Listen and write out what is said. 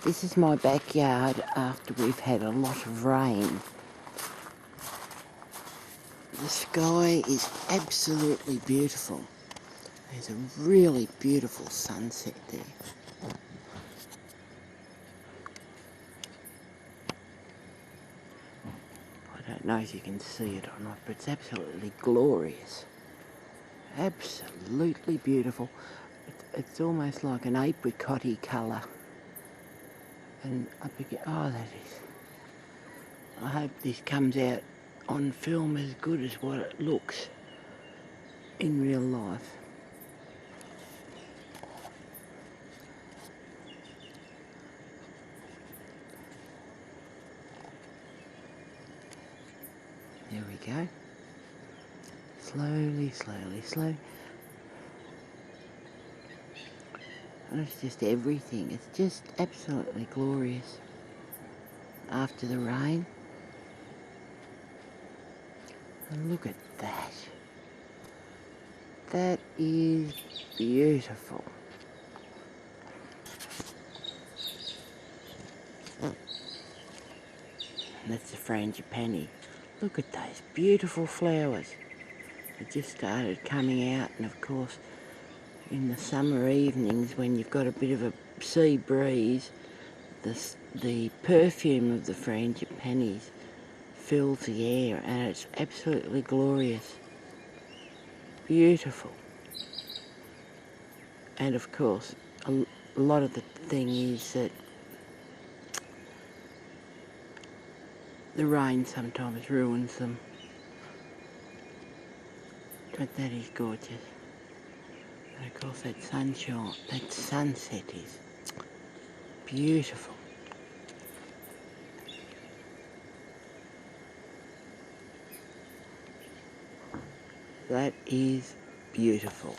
This is my backyard after we've had a lot of rain. The sky is absolutely beautiful. There's a really beautiful sunset there. I don't know if you can see it or not, but it's absolutely glorious. Absolutely beautiful. It's almost like an apricot-y colour. And up again, oh, that is. I hope this comes out on film as good as what it looks in real life. There we go. Slowly, slowly, slowly. And it's just everything. It's just absolutely glorious after the rain. And look at that. That is beautiful. And that's the frangipani. Look at those beautiful flowers. They just started coming out, and of course in the summer evenings when you've got a bit of a sea breeze, the perfume of the frangipanis fills the air, and it's absolutely glorious. Beautiful. And of course a lot of the thing is that the rain sometimes ruins them, but that is gorgeous. And of course that sunshine, that sunset is beautiful. That is beautiful.